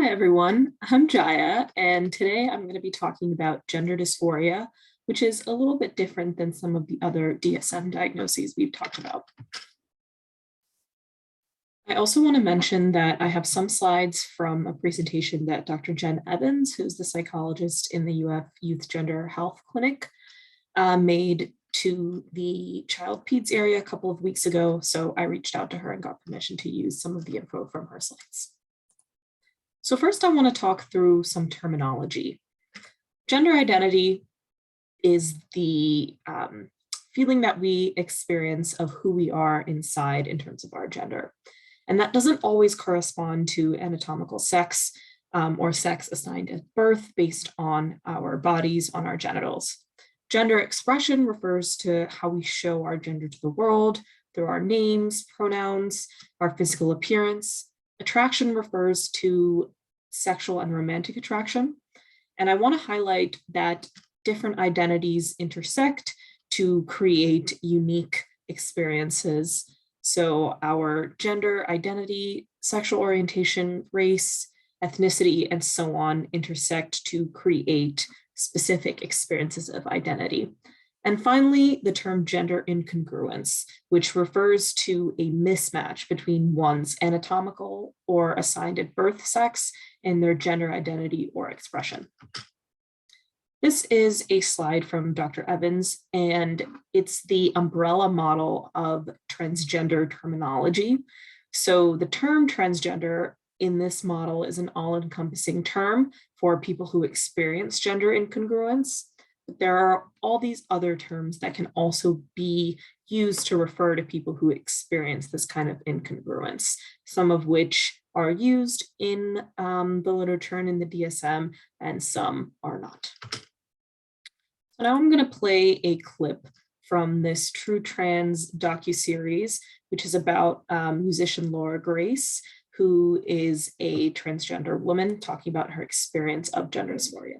Hi, everyone. I'm Jaya, and today I'm going to be talking about gender dysphoria, which is a little bit different than some of the other DSM diagnoses we've talked about. I also want to mention that I have some slides from a presentation that Dr. Jen Evans, who's the psychologist in the UF Youth Gender Health Clinic, made to the child peds area a couple of weeks ago. So I reached out to her and got permission to use some of the info from her slides. So first I want to talk through some terminology. Gender identity is the feeling that we experience of who we are inside in terms of our gender. And that doesn't always correspond to anatomical sex or sex assigned at birth based on our bodies, on our genitals. Gender expression refers to how we show our gender to the world through our names, pronouns, our physical appearance. Attraction refers to sexual and romantic attraction. And I want to highlight that different identities intersect to create unique experiences. So our gender identity, sexual orientation, race, ethnicity, and so on intersect to create specific experiences of identity. And finally, the term gender incongruence, which refers to a mismatch between one's anatomical or assigned at birth sex and their gender identity or expression. This is a slide from Dr. Evans, and it's the umbrella model of transgender terminology. So the term transgender in this model is an all-encompassing term for people who experience gender incongruence. But there are all these other terms that can also be used to refer to people who experience this kind of incongruence, some of which are used in the literature and in the DSM, and some are not. So now I'm going to play a clip from this True Trans docuseries, which is about musician Laura Grace, who is a transgender woman talking about her experience of gender dysphoria.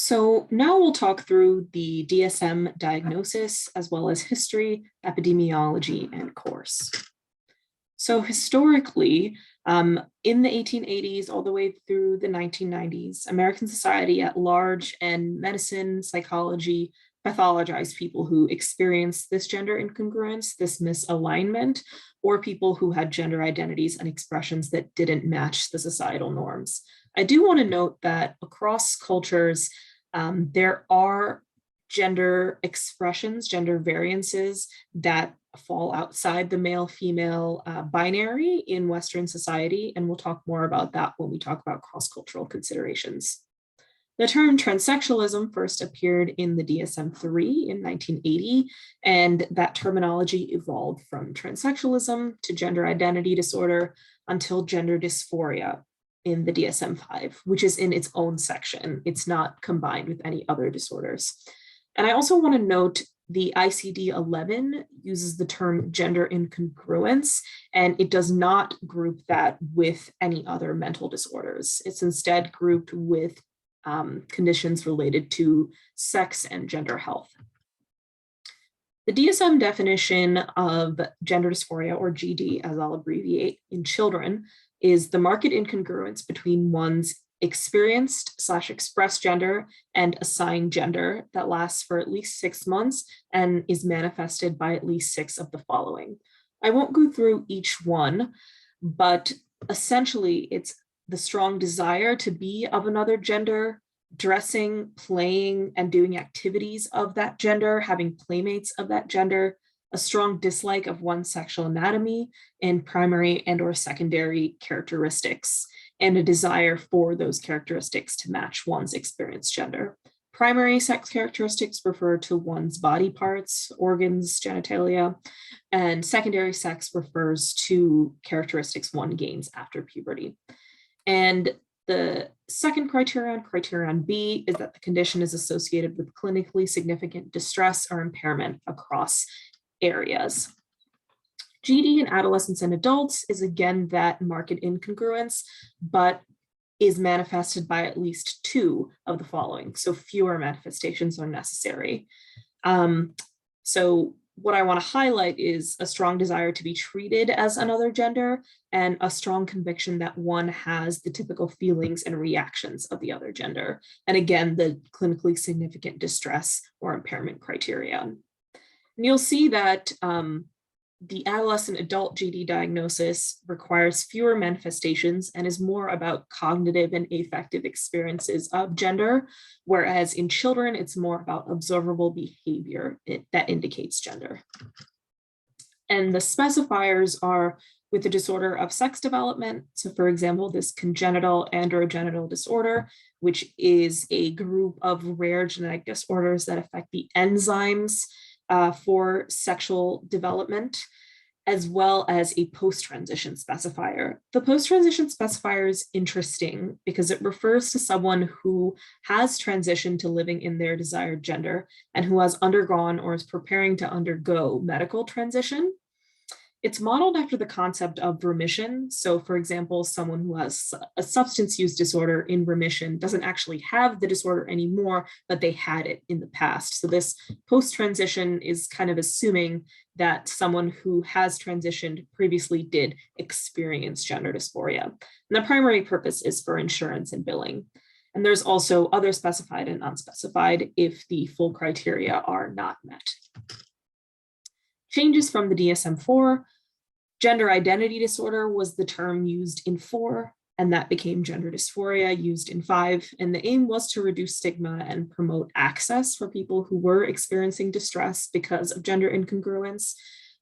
So now we'll talk through the DSM diagnosis, as well as history, epidemiology, and course. So historically, in the 1880s all the way through the 1990s, American society at large and medicine, psychology, pathologized people who experienced this gender incongruence, this misalignment, or people who had gender identities and expressions that didn't match the societal norms. I do want to note that across cultures, there are gender expressions, gender variances that fall outside the male-female binary in Western society, and we'll talk more about that when we talk about cross-cultural considerations. The term transsexualism first appeared in the DSM-3 in 1980, and that terminology evolved from transsexualism to gender identity disorder until gender dysphoria in the DSM-5, which is in its own section. It's not combined with any other disorders. And I also want to note the ICD-11 uses the term gender incongruence, and it does not group that with any other mental disorders. It's instead grouped with conditions related to sex and gender health. The DSM definition of gender dysphoria, or GD, as I'll abbreviate, in children is the marked incongruence between one's experienced/expressed gender and assigned gender that lasts for at least 6 months and is manifested by at least 6 of the following. I won't go through each one, but essentially it's the strong desire to be of another gender, dressing, playing, and doing activities of that gender, having playmates of that gender, a strong dislike of one's sexual anatomy and primary and or secondary characteristics, and a desire for those characteristics to match one's experienced gender. Primary sex characteristics refer to one's body parts, organs, genitalia, and secondary sex refers to characteristics one gains after puberty. And the second criterion B, is that the condition is associated with clinically significant distress or impairment across areas. GD in adolescents and adults is again that marked incongruence, but is manifested by at least 2 of the following. So fewer manifestations are necessary. So what I want to highlight is a strong desire to be treated as another gender and a strong conviction that one has the typical feelings and reactions of the other gender. And again, the clinically significant distress or impairment criterion. And you'll see that the adolescent adult GD diagnosis requires fewer manifestations and is more about cognitive and affective experiences of gender, whereas in children, it's more about observable behavior that indicates gender. And the specifiers are with the disorder of sex development. So for example, this congenital androgenital disorder, which is a group of rare genetic disorders that affect the enzymes for sexual development, as well as a post-transition specifier. The post-transition specifier is interesting because it refers to someone who has transitioned to living in their desired gender and who has undergone or is preparing to undergo medical transition. It's modeled after the concept of remission. So for example, someone who has a substance use disorder in remission doesn't actually have the disorder anymore, but they had it in the past. So this post-transition is kind of assuming that someone who has transitioned previously did experience gender dysphoria. And the primary purpose is for insurance and billing. And there's also other specified and unspecified if the full criteria are not met. Changes from the DSM-4, gender identity disorder was the term used in 4, and that became gender dysphoria used in 5. And the aim was to reduce stigma and promote access for people who were experiencing distress because of gender incongruence.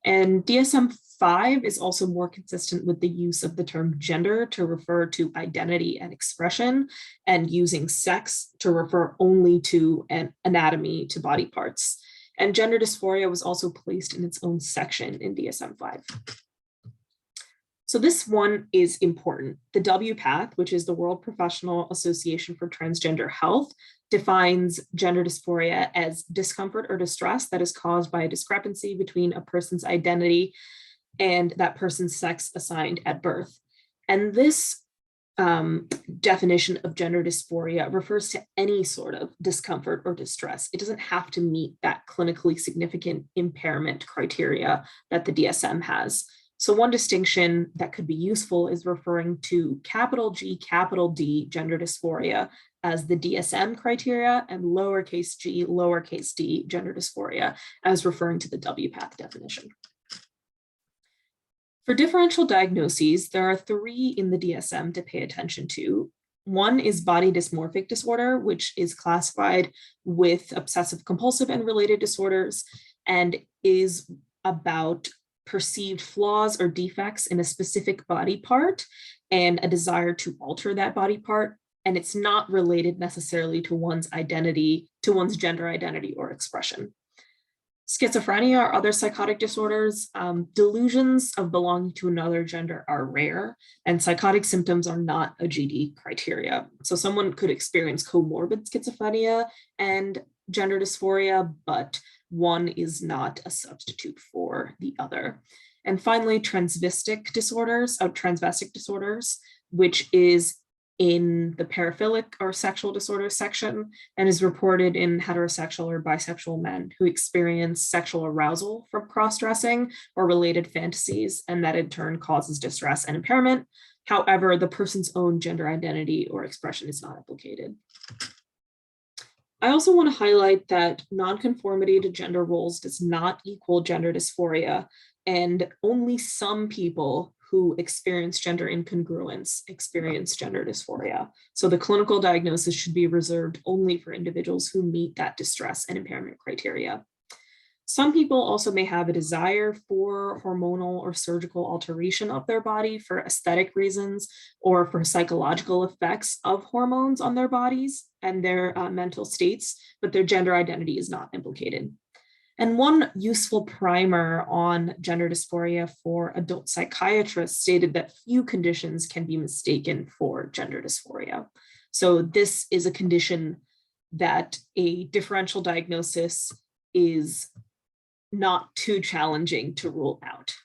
And DSM-5 is also more consistent with the use of the term gender to refer to identity and expression, and using sex to refer only to an anatomy, to body parts. And gender dysphoria was also placed in its own section in DSM-5. So this one is important. The WPATH, which is the World Professional Association for Transgender Health, defines gender dysphoria as discomfort or distress that is caused by a discrepancy between a person's identity and that person's sex assigned at birth. And this definition of gender dysphoria refers to any sort of discomfort or distress. It doesn't have to meet that clinically significant impairment criteria that the DSM has. So one distinction that could be useful is referring to capital G, capital D gender dysphoria as the DSM criteria, and lowercase g, lowercase d gender dysphoria as referring to the WPATH definition. For differential diagnoses, there are 3 in the DSM to pay attention to. One is body dysmorphic disorder, which is classified with obsessive compulsive and related disorders and is about perceived flaws or defects in a specific body part and a desire to alter that body part. And it's not related necessarily to one's identity, to one's gender identity or expression. Schizophrenia or other psychotic disorders, delusions of belonging to another gender are rare, and psychotic symptoms are not a GD criteria. So someone could experience comorbid schizophrenia and gender dysphoria, but one is not a substitute for the other. And finally, transvestic disorders, which is in the paraphilic or sexual disorders section and is reported in heterosexual or bisexual men who experience sexual arousal from cross-dressing or related fantasies, and that in turn causes distress and impairment. However, the person's own gender identity or expression is not implicated. I also want to highlight that nonconformity to gender roles does not equal gender dysphoria, and only some people who experience gender incongruence experience gender dysphoria. So the clinical diagnosis should be reserved only for individuals who meet that distress and impairment criteria. Some people also may have a desire for hormonal or surgical alteration of their body for aesthetic reasons or for psychological effects of hormones on their bodies and their mental states, but their gender identity is not implicated. And one useful primer on gender dysphoria for adult psychiatrists stated that few conditions can be mistaken for gender dysphoria. So this is a condition that a differential diagnosis is not too challenging to rule out.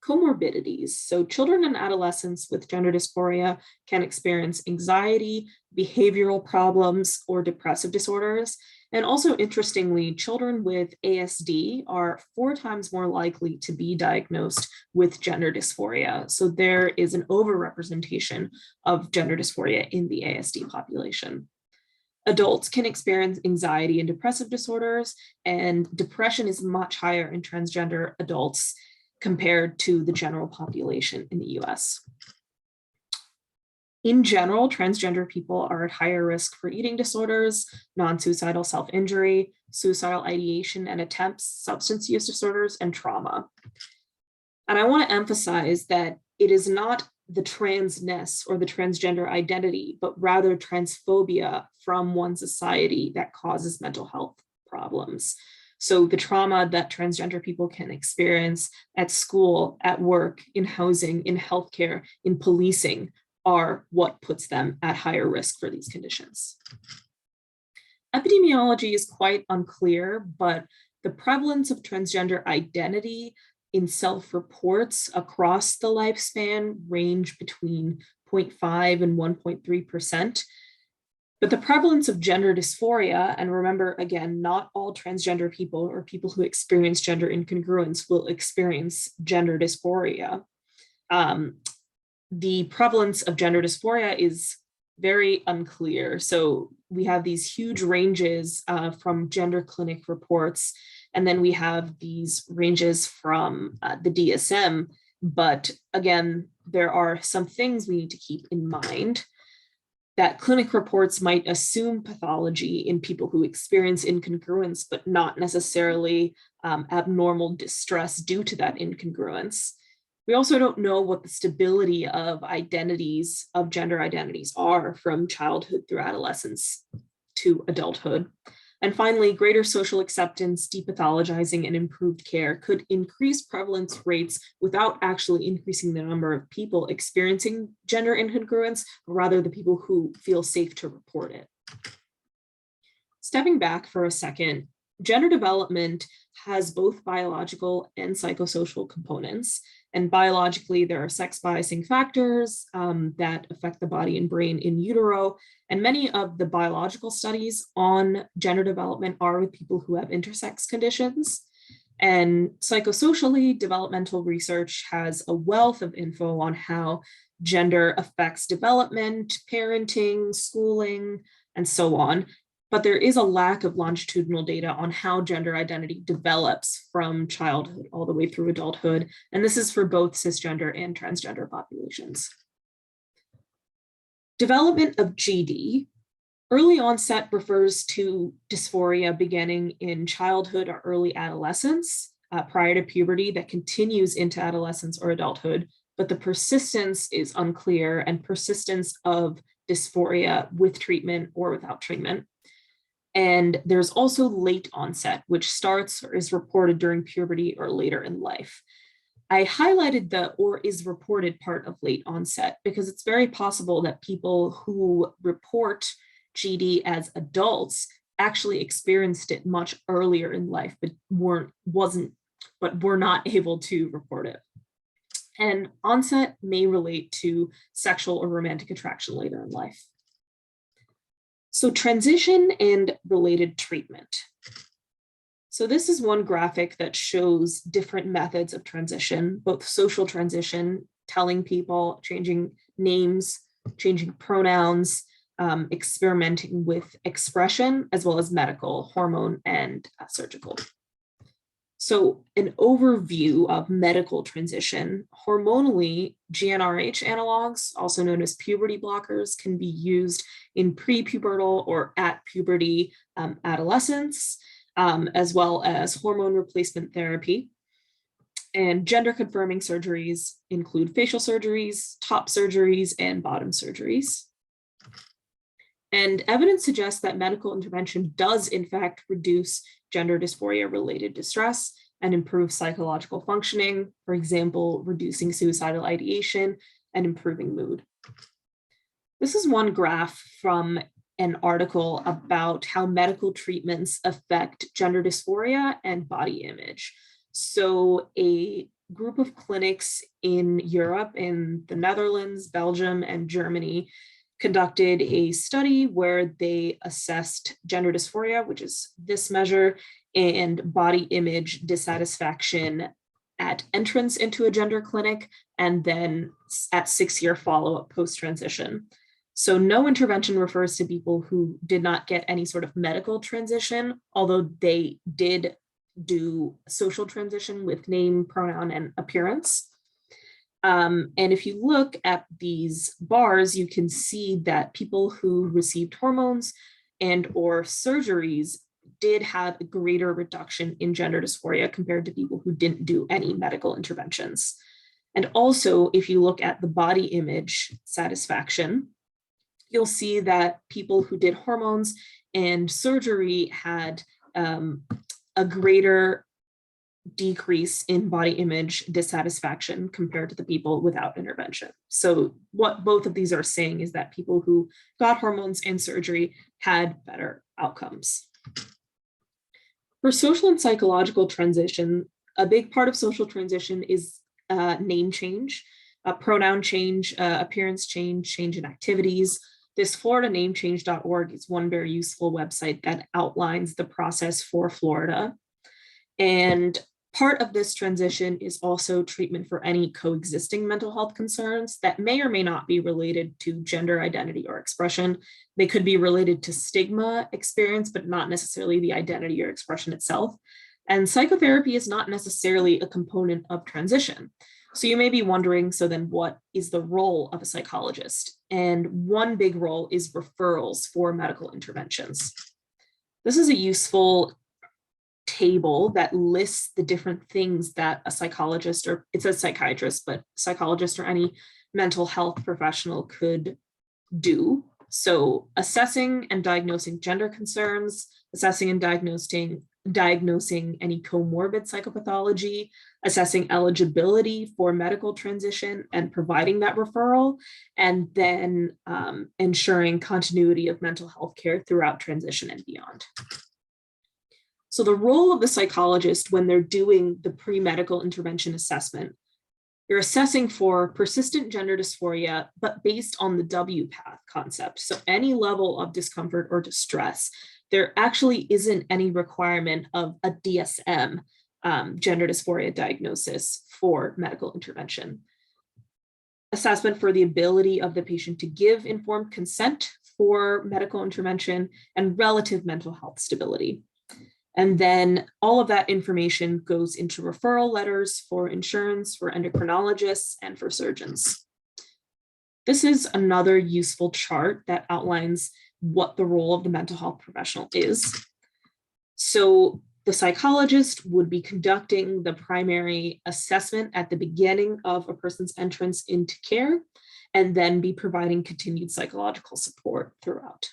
Comorbidities. So children and adolescents with gender dysphoria can experience anxiety, behavioral problems, or depressive disorders. And also, interestingly, children with ASD are 4 times more likely to be diagnosed with gender dysphoria. So there is an overrepresentation of gender dysphoria in the ASD population. Adults can experience anxiety and depressive disorders, and depression is much higher in transgender adults compared to the general population in the US. In general, transgender people are at higher risk for eating disorders, non-suicidal self-injury, suicidal ideation and attempts, substance use disorders, and trauma. And I want to emphasize that it is not the transness or the transgender identity, but rather transphobia from one society that causes mental health problems. So the trauma that transgender people can experience at school, at work, in housing, in healthcare, in policing are what puts them at higher risk for these conditions. Epidemiology is quite unclear, but the prevalence of transgender identity in self-reports across the lifespan range between 0.5 and 1.3%. But the prevalence of gender dysphoria, and remember, again, not all transgender people or people who experience gender incongruence will experience gender dysphoria. The prevalence of gender dysphoria is very unclear. So we have these huge ranges from gender clinic reports, and then we have these ranges from the DSM. But again, there are some things we need to keep in mind. That clinic reports might assume pathology in people who experience incongruence, but not necessarily abnormal distress due to that incongruence. We also don't know what the stability of identities, of gender identities are from childhood through adolescence to adulthood. And finally, greater social acceptance, depathologizing, and improved care could increase prevalence rates without actually increasing the number of people experiencing gender incongruence, but rather the people who feel safe to report it. Stepping back for a second, gender development has both biological and psychosocial components. And biologically, there are sex biasing factors that affect the body and brain in utero. And many of the biological studies on gender development are with people who have intersex conditions. And psychosocially, developmental research has a wealth of info on how gender affects development, parenting, schooling, and so on. But there is a lack of longitudinal data on how gender identity develops from childhood all the way through adulthood. And this is for both cisgender and transgender populations. Development of GD. Early onset refers to dysphoria beginning in childhood or early adolescence, prior to puberty, that continues into adolescence or adulthood, but the persistence is unclear, and persistence of dysphoria with treatment or without treatment. And there's also late onset, which starts or is reported during puberty or later in life. I highlighted the or is reported part of late onset because it's very possible that people who report GD as adults actually experienced it much earlier in life, but were not able to report it. And onset may relate to sexual or romantic attraction later in life. So transition and related treatment. So this is one graphic that shows different methods of transition, both social transition, telling people, changing names, changing pronouns, experimenting with expression, as well as medical, hormone, and surgical. So an overview of medical transition: hormonally, GnRH analogs, also known as puberty blockers, can be used in prepubertal or at puberty adolescents, as well as hormone replacement therapy. And gender confirming surgeries include facial surgeries, top surgeries, and bottom surgeries. And evidence suggests that medical intervention does in fact reduce gender dysphoria related distress and improve psychological functioning, for example, reducing suicidal ideation and improving mood. This is one graph from an article about how medical treatments affect gender dysphoria and body image. So a group of clinics in Europe, in the Netherlands, Belgium, and Germany, conducted a study where they assessed gender dysphoria, which is this measure, and body image dissatisfaction at entrance into a gender clinic, and then at 6-year follow-up post-transition. So no intervention refers to people who did not get any sort of medical transition, although they did do social transition with name, pronoun, and appearance. And if you look at these bars, you can see that people who received hormones and or surgeries did have a greater reduction in gender dysphoria compared to people who didn't do any medical interventions. And also, if you look at the body image satisfaction, you'll see that people who did hormones and surgery had a greater decrease in body image dissatisfaction compared to the people without intervention. So what both of these are saying is that people who got hormones and surgery had better outcomes. For social and psychological transition, a big part of social transition is name change, pronoun change, appearance change, change in activities. This FloridaNameChange.org is one very useful website that outlines the process for Florida. And part of this transition is also treatment for any coexisting mental health concerns that may or may not be related to gender identity or expression. They could be related to stigma experience, but not necessarily the identity or expression itself. And psychotherapy is not necessarily a component of transition. So you may be wondering, so then what is the role of a psychologist? And one big role is referrals for medical interventions. This is a useful table that lists the different things that a psychologist, or it says psychiatrist, but psychologist or any mental health professional could do. So assessing and diagnosing gender concerns, assessing and diagnosing any comorbid psychopathology, assessing eligibility for medical transition and providing that referral, and then ensuring continuity of mental health care throughout transition and beyond. So the role of the psychologist when they're doing the pre-medical intervention assessment, you're assessing for persistent gender dysphoria, but based on the W-path concept. So any level of discomfort or distress, there actually isn't any requirement of a DSM, gender dysphoria diagnosis, for medical intervention. Assessment for the ability of the patient to give informed consent for medical intervention, and relative mental health stability. And then all of that information goes into referral letters for insurance, for endocrinologists, and for surgeons. This is another useful chart that outlines what the role of the mental health professional is. So the psychologist would be conducting the primary assessment at the beginning of a person's entrance into care, and then be providing continued psychological support throughout.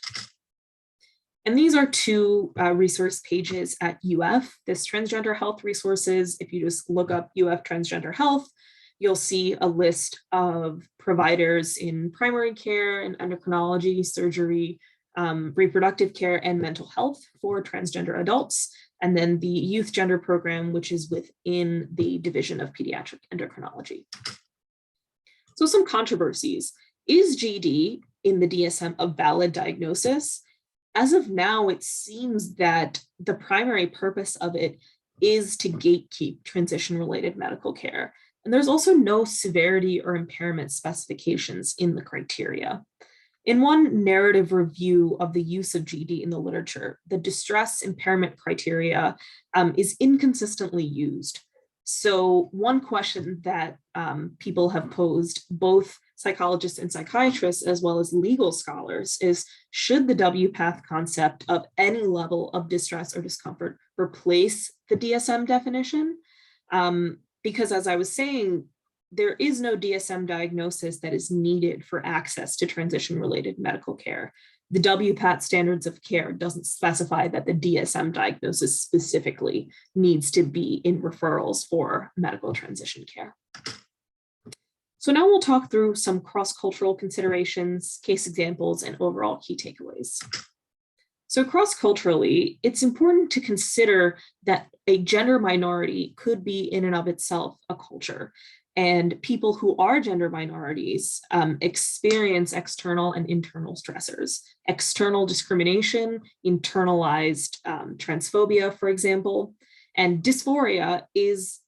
And these are two resource pages at UF. This transgender health resources, if you just look up UF transgender health, you'll see a list of providers in primary care and endocrinology, surgery, reproductive care, and mental health for transgender adults. And then the youth gender program, which is within the division of pediatric endocrinology. So some controversies. Is GD in the DSM a valid diagnosis? As of now, it seems that the primary purpose of it is to gatekeep transition-related medical care. And there's also no severity or impairment specifications in the criteria. In one narrative review of the use of GD in the literature, the distress impairment criteria is inconsistently used. So one question that people have posed, both psychologists and psychiatrists, as well as legal scholars, is should the WPATH concept of any level of distress or discomfort replace the DSM definition? Because as I was saying, there is no DSM diagnosis that is needed for access to transition-related medical care. The WPATH standards of care doesn't specify that the DSM diagnosis specifically needs to be in referrals for medical transition care. So now we'll talk through some cross-cultural considerations, case examples, and overall key takeaways. So cross-culturally, it's important to consider that a gender minority could be in and of itself a culture. And people who are gender minorities experience external and internal stressors, external discrimination, internalized transphobia, for example, and dysphoria is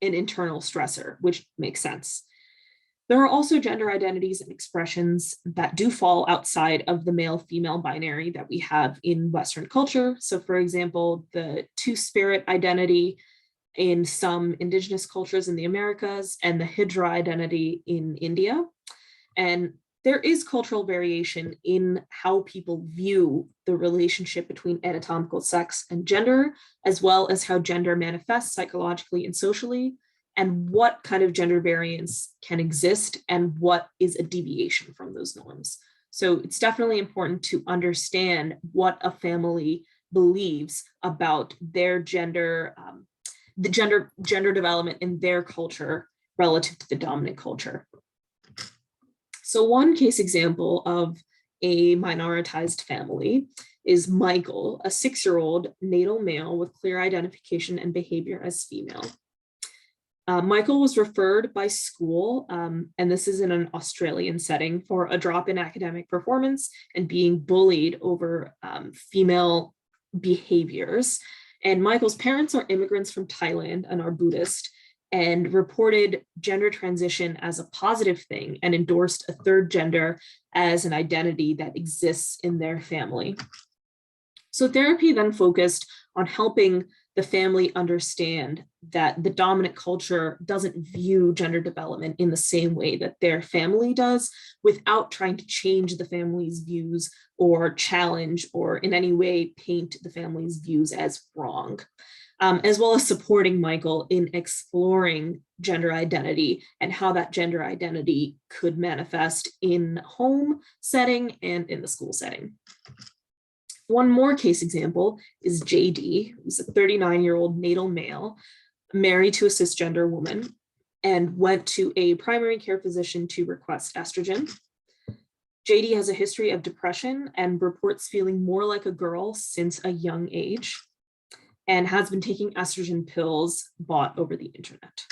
an internal stressor, which makes sense. There are also gender identities and expressions that do fall outside of the male-female binary that we have in Western culture. So for example, the two-spirit identity in some indigenous cultures in the Americas, and the Hijra identity in India. And there is cultural variation in how people view the relationship between anatomical sex and gender, as well as how gender manifests psychologically and socially, and what kind of gender variance can exist and what is a deviation from those norms. So it's definitely important to understand what a family believes about their gender, the gender development in their culture relative to the dominant culture. So one case example of a minoritized family is Michael, a 6-year-old natal male with clear identification and behavior as female. Michael was referred by school, and this is in an Australian setting, for a drop in academic performance and being bullied over female behaviors. And Michael's parents are immigrants from Thailand and are Buddhist, and reported gender transition as a positive thing and endorsed a third gender as an identity that exists in their family. So therapy then focused on helping the family understand that the dominant culture doesn't view gender development in the same way that their family does, without trying to change the family's views or challenge or in any way paint the family's views as wrong, as well as supporting Michael in exploring gender identity and how that gender identity could manifest in home setting and in the school setting. One more case example is JD, who's a 39-year-old natal male, married to a cisgender woman, and went to a primary care physician to request estrogen. JD has a history of depression and reports feeling more like a girl since a young age, and has been taking estrogen pills bought over the internet.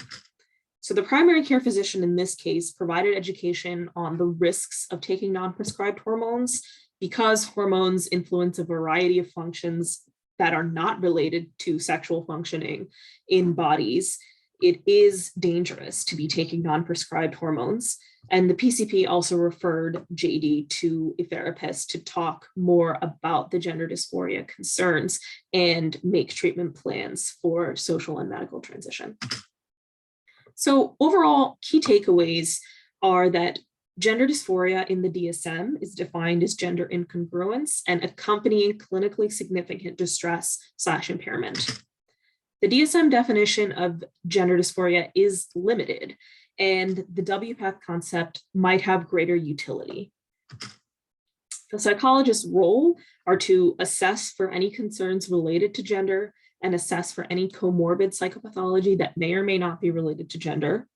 So the primary care physician in this case provided education on the risks of taking non-prescribed hormones, because hormones influence a variety of functions that are not related to sexual functioning in bodies. It is dangerous to be taking non-prescribed hormones. And the PCP also referred JD to a therapist to talk more about the gender dysphoria concerns and make treatment plans for social and medical transition. So overall, key takeaways are that Gender dysphoria in the DSM is defined as gender incongruence and accompanying clinically significant distress/impairment. The DSM definition of gender dysphoria is limited, and the WPATH concept might have greater utility. The psychologist's role are to assess for any concerns related to gender and assess for any comorbid psychopathology that may or may not be related to gender,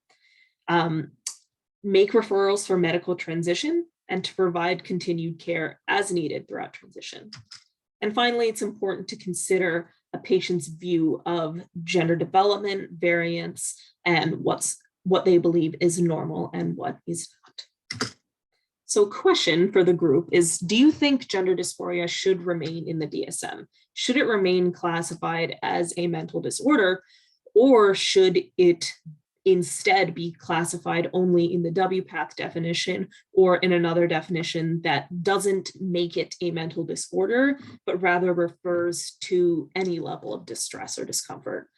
make referrals for medical transition, and to provide continued care as needed throughout transition. And finally, it's important to consider a patient's view of gender development, variance, and what they believe is normal and what is not. So question for the group is, do you think gender dysphoria should remain in the DSM? Should it remain classified as a mental disorder, or should it instead be classified only in the WPATH definition or in another definition that doesn't make it a mental disorder, but rather refers to any level of distress or discomfort?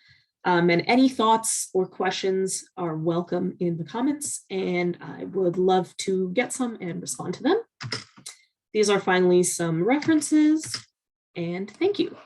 And any thoughts or questions are welcome in the comments, and I would love to get some and respond to them. These are finally some references, and thank you.